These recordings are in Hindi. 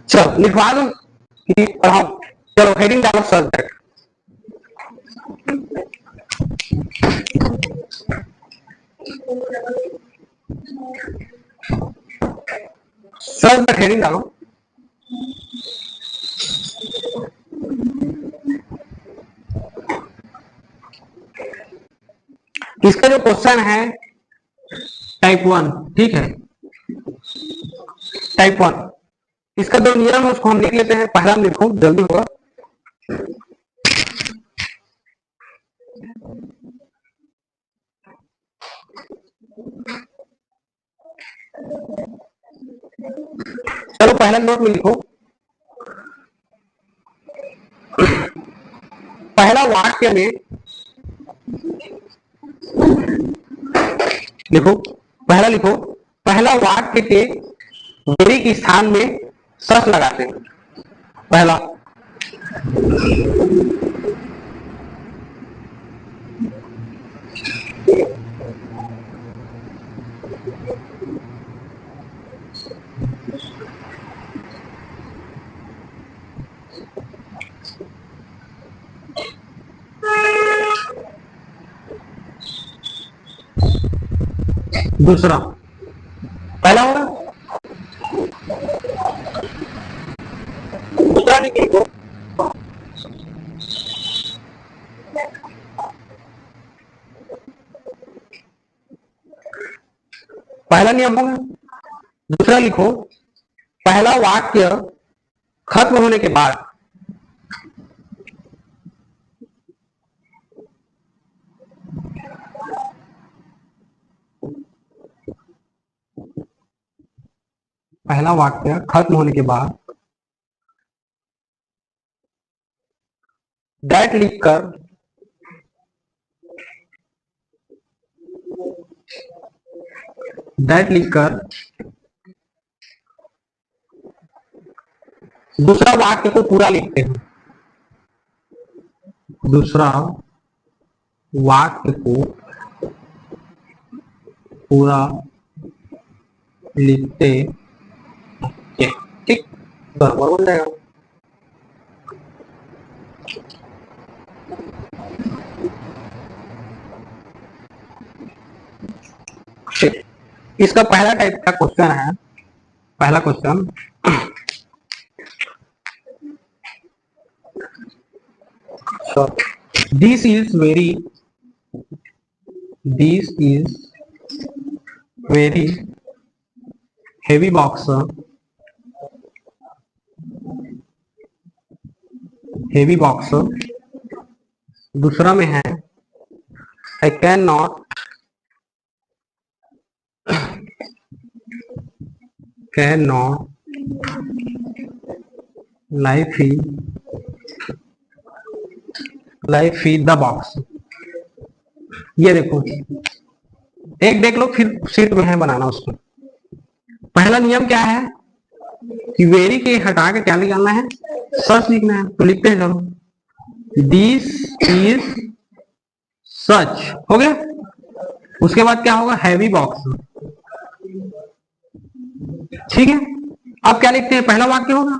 चलो लिखवा दो कि पढ़ाओ। चलो हेडिंग डालो सब्जेक्ट। सब्जेक्ट हेडिंग डालो। इसका जो क्वेश्चन है टाइप 1, ठीक है, टाइप 1। इसका जो नियम है उसको हम लिख लेते हैं। पहला लिखो, जल्दी होगा। चलो पहला नोट में लिखो, पहला वाक्य में लिखो, पहला लिखो, पहला वाक्य के वेरी के स्थान में सच लगाते हैं। पहला दूसरा, पहला होगा दूसरा लिखो, पहला नियम होगा। दूसरा लिखो, पहला वाक्य खत्म होने के बाद पहला वाक्य खत्म होने के बाद दैट लिखकर दूसरा वाक्य को पूरा लिखते हैं। दूसरा वाक्य को पूरा लिखते हैं, ठीक, बराबर हो जाएगा। इसका पहला टाइप का क्वेश्चन है, पहला question, this is very heavy box, दूसरा में है I can not life feed the box. ये देखो, एक देख लो, फिर सीट में है बनाना उसको। पहला नियम क्या है कि वेरी के हटा के क्या लिखना है, सच लिखना है। तो लिखते हैं, चलो, दिस इज सच, हो गया। उसके बाद क्या होगा, हैवी बॉक्स, ठीक है। अब क्या लिखते हैं, पहला वाक्य होगा।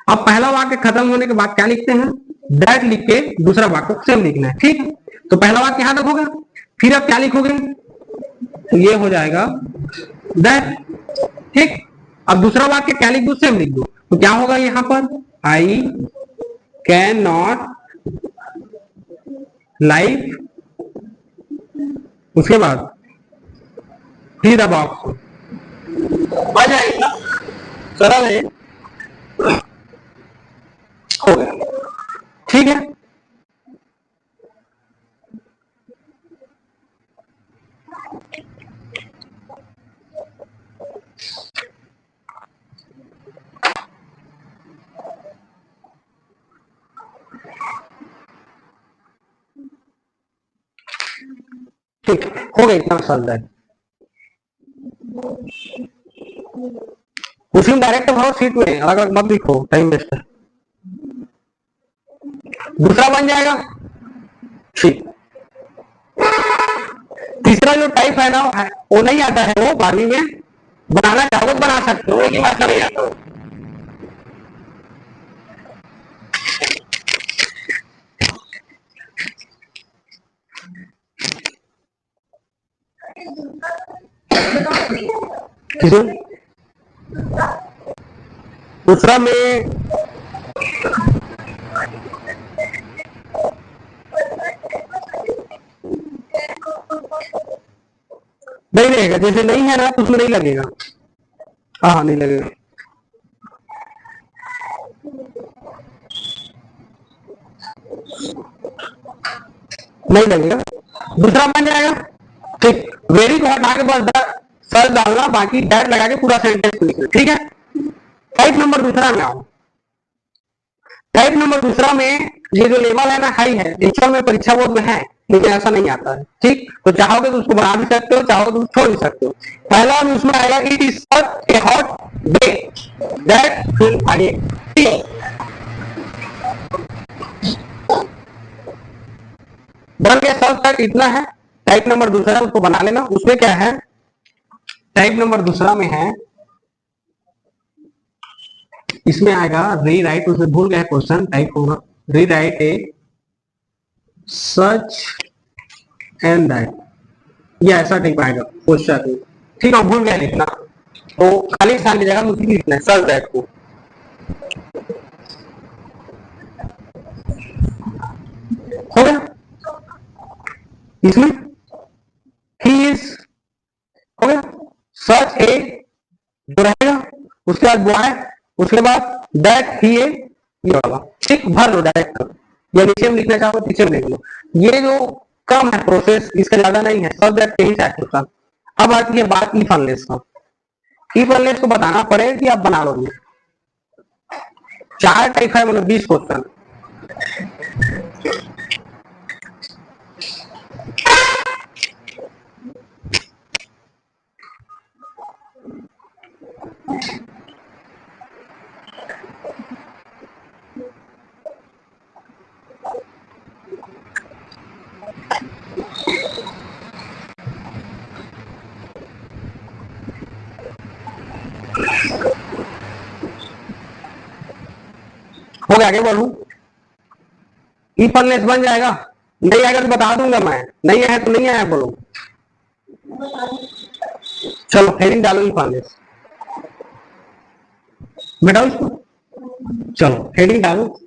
अब पहला वाक्य खत्म होने के बाद क्या लिखते हैं, दैट लिख के दूसरा वाक्य सेम लिखना है, ठीक है। तो पहला वाक्य यहां तक होगा, फिर आप क्या लिखोगे, तो ये हो जाएगा दैट, ठीक। अब दूसरा वाक्य क्या लिख दो, सेम लिख दो। तो क्या होगा यहां पर, आई कैन नॉट लाइफ, उसके बाद फिर द बॉक्स, आ जाएगा, सरल है, हो गया, ठीक है। ठीक हो गया, इतना सरल है। उसी में डायरेक्ट भरो सीट में, अलग अलग मत लिखो, टाइम वेस्ट है। दूसरा बन जाएगा, ठीक। तीसरा जो टाइप है ना वो नहीं आता है, वो 12वीं में बनाना चाहो बना सकते हो, लेकिन ऐसा नहीं आता। दूसरा में नहीं रहेगा, जैसे नहीं है ना तो उसमें नहीं लगेगा। हाँ नहीं लगेगा। नहीं लगेगा, दूसरा बन जाएगा। ठीक, वेरी को हटा के बस सर डालना, बाकी डैट लगा के पूरा सेंटेंस लिखना। ठीक है, टाइप नंबर दूसरा में आओ। टाइप नंबर दूसरा में ये जो लेवल है ना हाई है, एक्चुअल में परीक्षा बोर्ड में है, लेकिन ऐसा नहीं आता है। ठीक, तो चाहोगे तो उसको बना भी सकते हो, चाहो तो छोड़ भी सकते हो। पहला में उसमें आएगा it is such a hot day that feel आगे। बन गया, सब तक इतना है। टाइप नंबर दूसरा उसको बना लेना। उसमें क्या है, टाइप नंबर दूसरा में है, इसमें आएगा री राइट, उसमें भूल गया क्वेश्चन टाइप होगा, री right A such and that, ये ऐसा टाइप आएगा क्वेश्चन। ठीक है, भूल गया लिखना, तो खाली स्थान की जगह मुझे लिखना है सच दैट को। हो गया, इसमें ही इज हो गया, सच ए जो रहेगा, उसके बाद बॉय, उसके बाद दैट ही ए, ये वाला ठीक भर लो डायरेक्ट, या नीचे में लिखना चाहो नीचे में लिख लो। ये जो कम है प्रोसेस, इसका ज्यादा नहीं है, सब दैट के ही चाहिए। अब आती है बात इफ अनलेस का। इफ अनलेस को बताना पड़ेगा कि आप बना लोगे। 4 टाइप है, मतलब 20 क्वेश्चन। हो गया, आगे बढ़ू। इफ अनलेस बन जाएगा, नहीं आएगा तो बता दूंगा मैं, नहीं आया तो नहीं आया बोलो। चलो हेडिंग डालो इफ अनलेस, बेटा इसको, चलो हेडिंग डालो।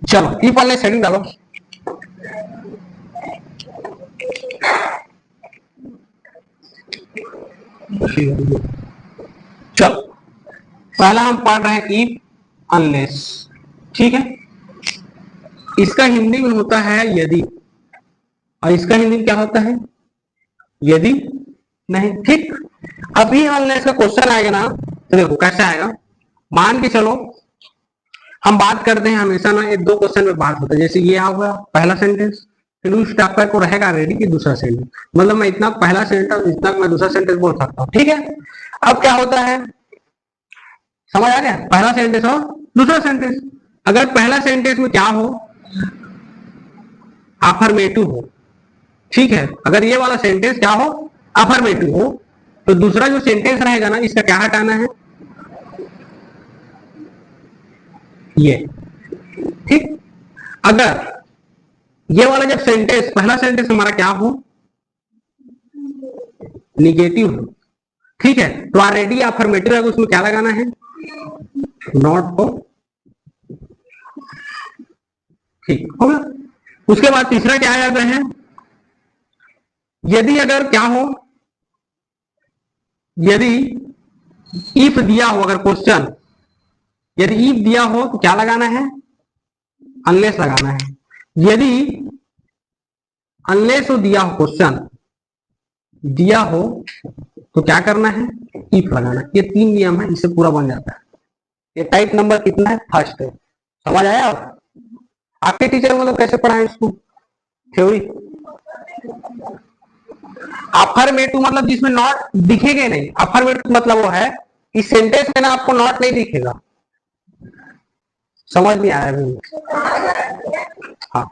चलो इफ अनलेस हेडिंग डालो। चलो पहला हम पढ़ रहे हैं इफ अनलेस। ठीक है, इसका हिंदी में होता है यदि, और इसका हिंदी में क्या होता है, यदि नहीं। ठीक, अभी अनलेस का क्वेश्चन आएगा ना, तो देखो कैसे आएगा। मान के चलो हम बात करते हैं हमेशा ना, एक 2 क्वेश्चन में बात होता है। जैसे ये होगा पहला सेंटेंस, फिर उस टाइप को रहेगा रेडी की दूसरा सेंटेंस, मतलब मैं इतना पहला सेंटेंस, इतना मैं दूसरा सेंटेंस बोल सकता हूँ। ठीक है, अब क्या होता है, समझ आ गया, पहला सेंटेंस और दूसरा सेंटेंस। अगर पहला सेंटेंस में क्या हो, अफर्मेटिव हो, ठीक है, अगर ये वाला सेंटेंस क्या हो, अफर्मेटिव हो, तो दूसरा जो सेंटेंस रहेगा ना, इसका क्या हटाना है, ये। ठीक, अगर ये वाला जब सेंटेंस, पहला सेंटेंस हमारा क्या हो, निगेटिव हो, ठीक है, तो ऑलरेडी अफर्मेटिव है, उसमें क्या लगाना है, नॉट हो। ठीक होगा। उसके बाद तीसरा क्या आ जाता है, यदि अगर क्या हो, यदि इफ दिया हो, अगर क्वेश्चन यदि इफ दिया हो तो क्या लगाना है, अनलेस लगाना है। यदि अनलेस हो दिया हो, क्वेश्चन दिया हो तो क्या करना है, इफ लगाना। ये 3 नियम है, इससे पूरा बन जाता है। ये टाइप नंबर कितना है, फर्स्ट है। समझ आया? आपके टीचर मतलब कैसे पढ़ाए इसको थ्योरी? अफर्मेटिव मतलब जिसमें नॉट दिखेंगे नहीं, अफर्मेटिव मतलब वो है इस सेंटेंस में ना आपको नॉट नहीं दिखेगा। समझ नहीं आया अभी? हाँ,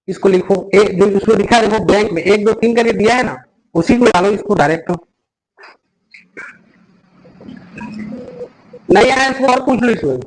इसको लिखो, एक जो इसको लिखा है देखो ब्लैंक में 1 2 3 करके दिया है ना, उसी को डालो इसको डायरेक्ट। नहीं आया इसको और पूछ लो इसमें।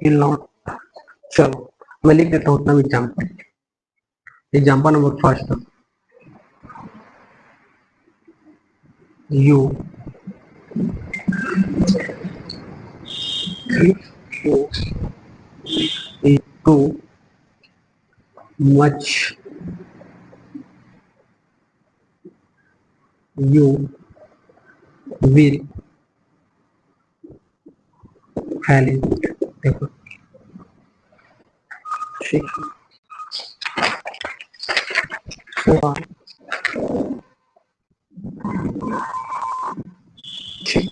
नॉट, चलो मैं लिख देता हूँ उतना example. Example number first, you too much, you will फैल इन। देखो ठीक, ठीक,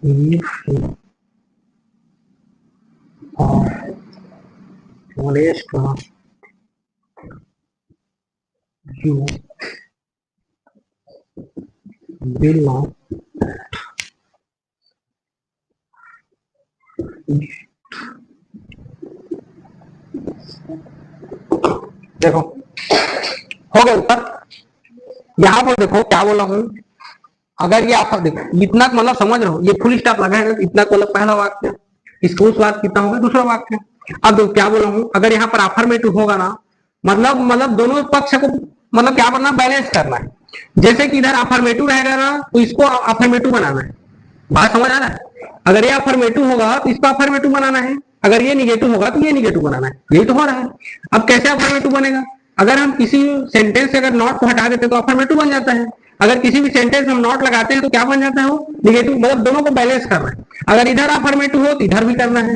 if you are honest, you will not, देखो हो गया ऊपर। यहाँ पर देखो क्या बोला हूँ, अगर ये आप देखो इतना मतलब समझ रहे हो, ये फुल स्टॉप लगा है इतना को मतलब पहला वाक्य, इसको उस वाक्य कितना होगा दूसरा वाक्य। अब देखो क्या बोला हूँ, अगर यहाँ पर अफर्मेटिव होगा ना, मतलब दोनों पक्ष को मतलब क्या करना, बैलेंस करना है। जैसे कि इधर अफर्मेटिव रहेगा ना तो इसको अफर्मेटिव बनाना है। बात समझ आ रहा है? अगर ये अफर्मेटिव होगा तो इसको अफर्मेटिव बनाना है, अगर ये निगेटिव होगा तो ये निगेटिव बनाना है। यही तो हो रहा है। अब कैसे अफर्मेटिव बनेगा, अगर हम किसी सेंटेंस से अगर नॉट को हटा देते तो अफर्मेटिव बन जाता है, अगर किसी भी सेंटेंस में हम नॉट लगाते हैं तो क्या बन जाता है, वो निगेटिव। मतलब दोनों को बैलेंस करना है, अगर इधर अफर्मेटिव हो तो इधर भी करना है,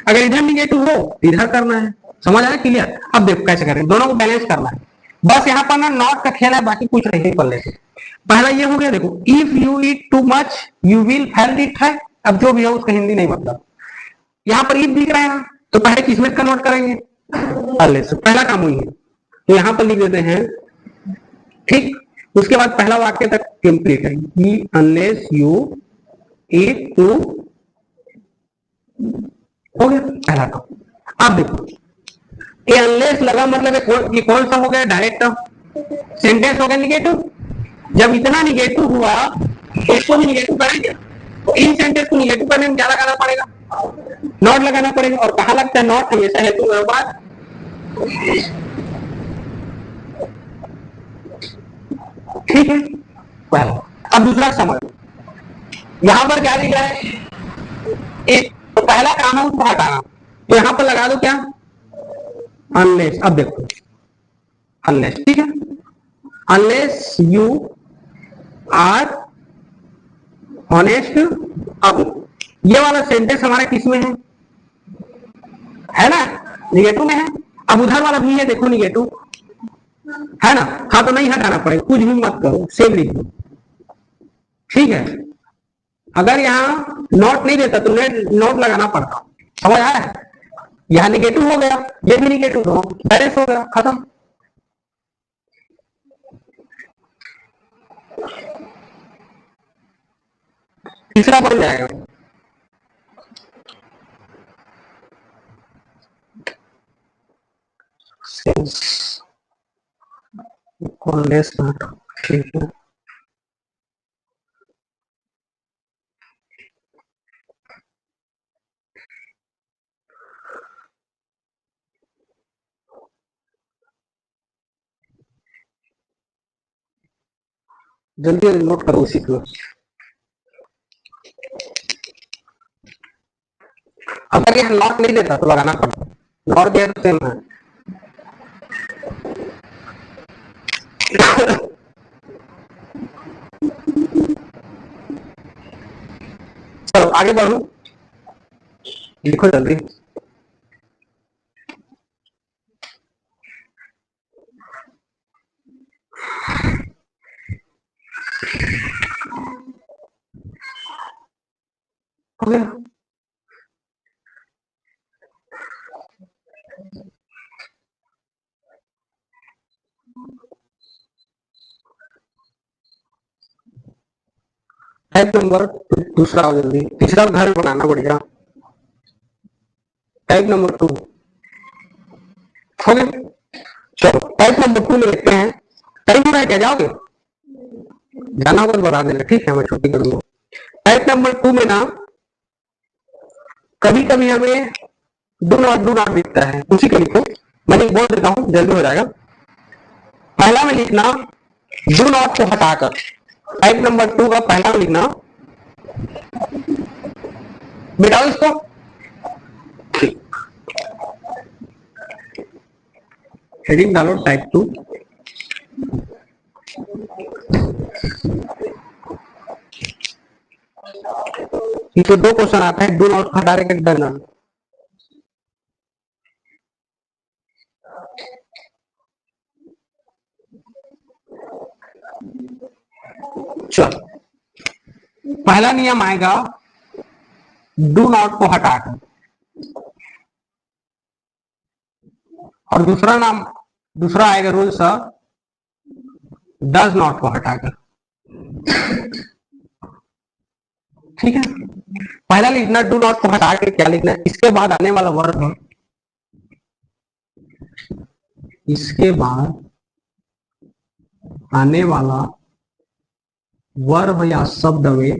अगर इधर निगेटिव हो तो इधर करना है। समझ आया क्लियर? अब देखो कैसे करें, दोनों को बैलेंस करना है। बस यहाँ पर ना नॉट का खेल है, बाकी कुछ नहीं कर लेते। पहला ये हो गया, देखो if you eat too much you will fail it है। अब जो भी है उसका हिंदी नहीं मतलब, यहाँ पर ईट दिख रहा है ना, तो पहले किसमें कन्वर्ट करेंगे, अनलेस से। पहला काम वही है, तो यहाँ पर लिख देते हैं ठीक। उसके बाद पहला वाक्य तक कंप्लीट है, अनलेस यू ईट टू, हो गया पहला काम। अब देखो ये अनलेस लगा मतलब ये कौन सा हो गया, डायरेक्ट सेंटेंस हो गया निगेटिव। जब इतना निगेटिव हुआ तो इसको भी निगेटिव करेंगे, तो इन सेंटेंस को निगेटिव करने में क्या लगाना पड़ेगा, नॉट लगाना पड़ेगा। और कहाँ लगता है नॉट, हमेशा हेतु बर्बाद। ठीक है, पहला। अब दूसरा समझ, यहाँ पर क्या लिख रहा है, एक तो पहला काम है उसको हटाना, तो यहाँ पर लगा दो क्या, अनलेस। अब देखो अनलेस, ठीक है, अनलेस यू आर ऑनेस्ट। अब ये वाला सेंटेंस हमारा किसमें है ना, निगेटिव में है। अब उधर वाला भी है देखो निगेटिव है ना, हाँ तो नहीं हटाना पड़ेगा, कुछ भी मत करो, सेम लिख दो। ठीक है, अगर यहाँ नोट नहीं देता तो नोट लगाना पड़ता। समझ आया है? यहाँ निगेटिव हो गया, ये भी निगेटिव हो, बैलेंस हो गया, खत्म। तीसरा बन जाएगा, ठीक है। जल्दी जल्दी नोट करो उसी को। अगर यहाँ नॉट नहीं देता तो लगाना पड़ता, नॉट दिया तो सेम है। चलो आगे बढ़ो, लिखो जल्दी। हो गया। टाइप नंबर दूसरा हो जल्दी, तीसरा घर बनाना पड़ेगा। टाइप नंबर 2 हो गया। चलो टाइप नंबर 2 में लिखते हैं, टाइप हो रहा है क्या, जाओगे जाना होगा तो बता देना, ठीक है मैं छुट्टी कर दूंगा। टाइप नंबर 2 में ना कभी कभी हमें डू नॉट दिखता है, उसी को लिखो, मैंने बोल देता हूँ जल्दी हो जाएगा। पहला में लिखना डू नॉट को हटाकर, टाइप नंबर 2 का पहला में लिखना, मिटाओ इसको, हेडिंग डालो टाइप 2। इसको दो क्वेश्चन आता है, डू नॉट हटा के डन। चलो पहला नियम आएगा डू नॉट को हटाकर, और दूसरा आएगा रूल सा डज नॉट को हटाकर, ठीक है। पहला लिखना डू नॉट को हटा के क्या लिखना है, इसके बाद आने वाला वर्ब है, इसके बाद आने वाला वर्ब या शब्द में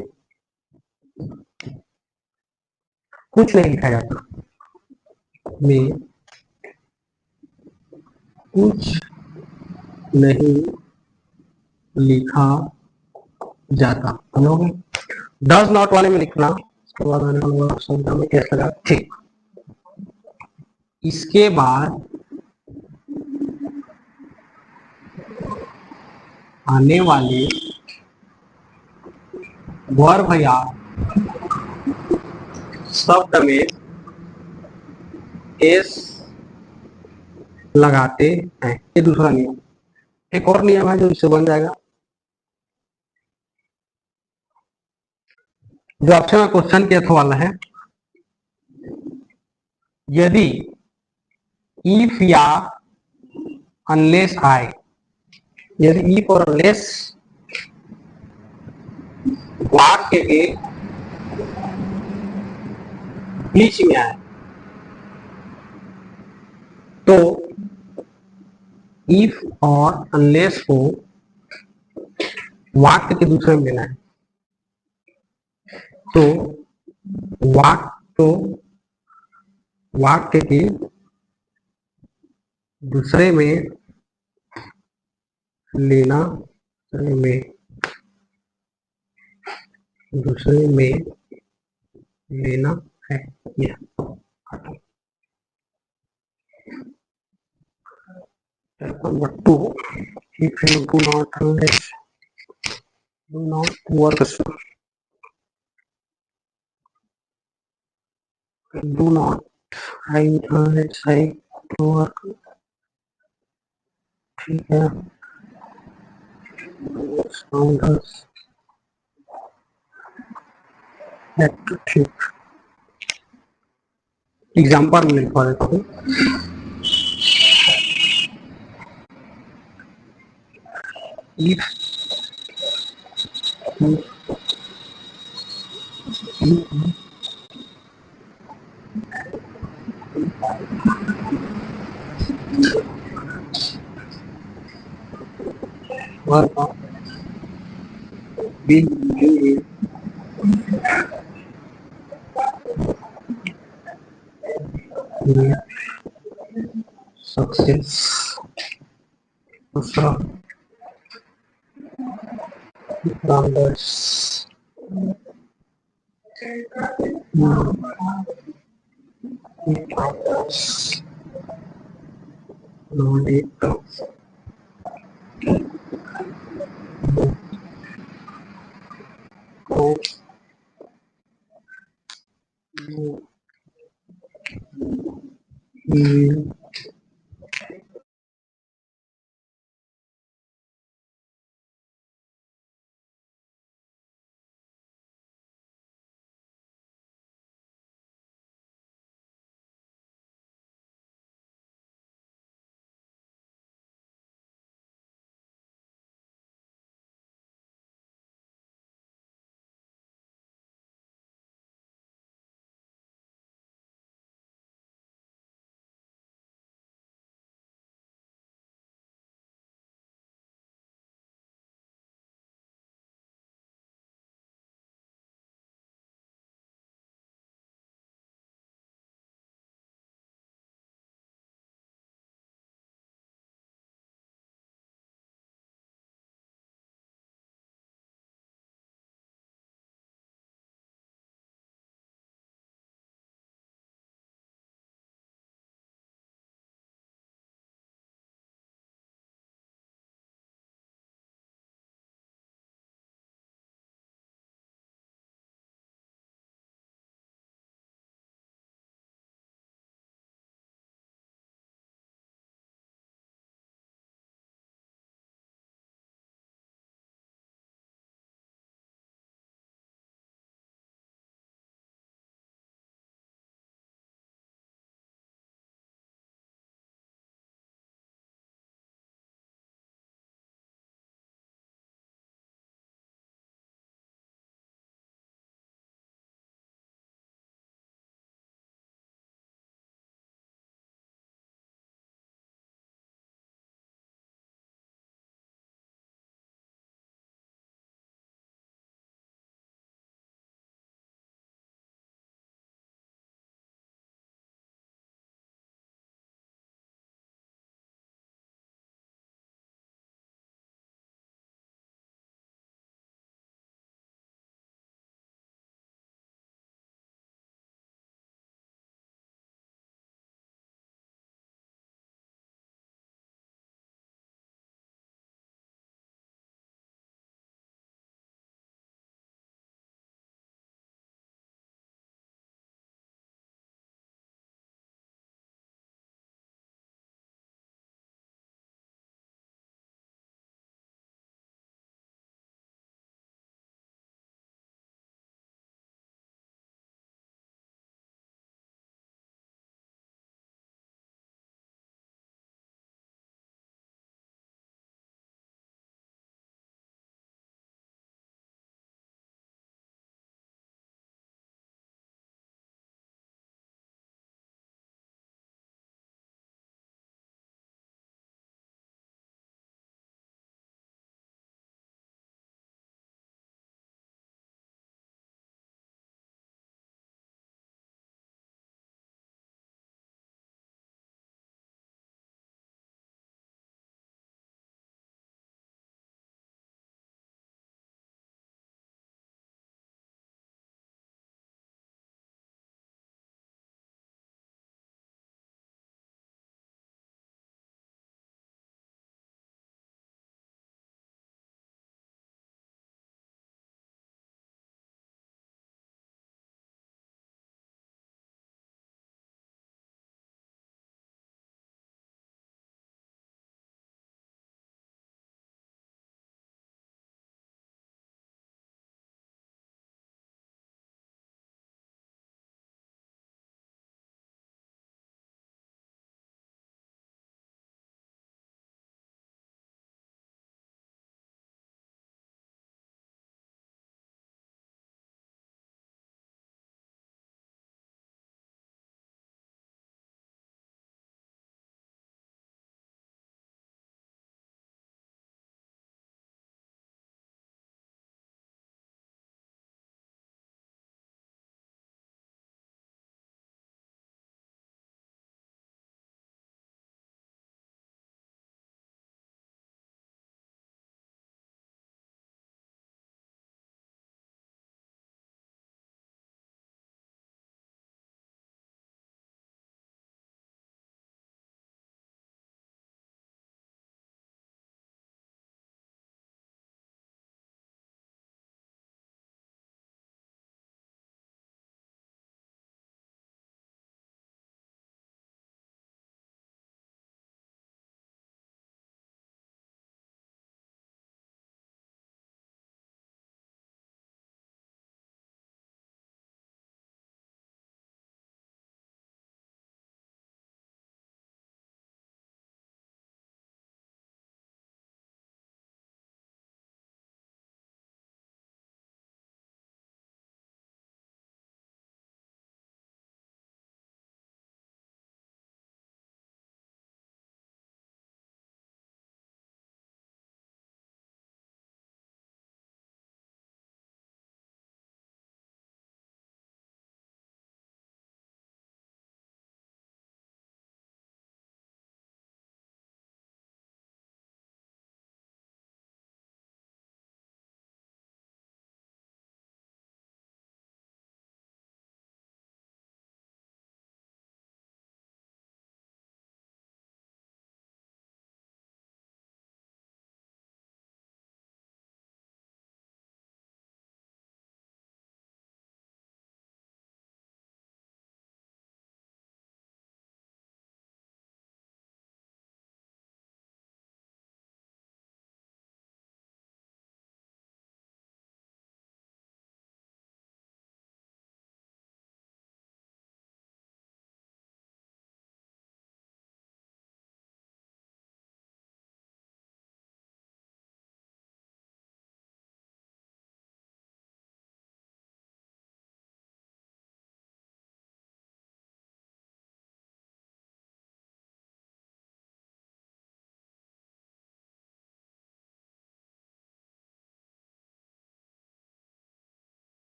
कुछ नहीं लिखा जाता, में कुछ नहीं लिखा जाता, समझोगे। डज नॉट वाले में लिखना, इसके बाद आने वाला शब्द में कैसे लगा, ठीक। इसके बाद आने वाले वर्ब या शब्द में एस लगाते हैं, ये दूसरा नियम। एक और नियम है जो इससे बन जाएगा, जो आपसे मैं क्वेश्चन के वाला है, यदि इफ या अनलेस आए, यदि इफ और अनलेस वाक्य के बीच में आए तो इफ और अनलेस को वाक्य के दूसरे में लेना है, तो वाक्य के दूसरे में लेना, दूसरे में लेना है, यह number 2। if you do not unless do not work, do not I unless I work, ठीक है। sound us ठीक, एग्जाम्पल में लिखवा देता हूँ। if work will give success, दूसरा brothers. Brothers. Lolito. Oh,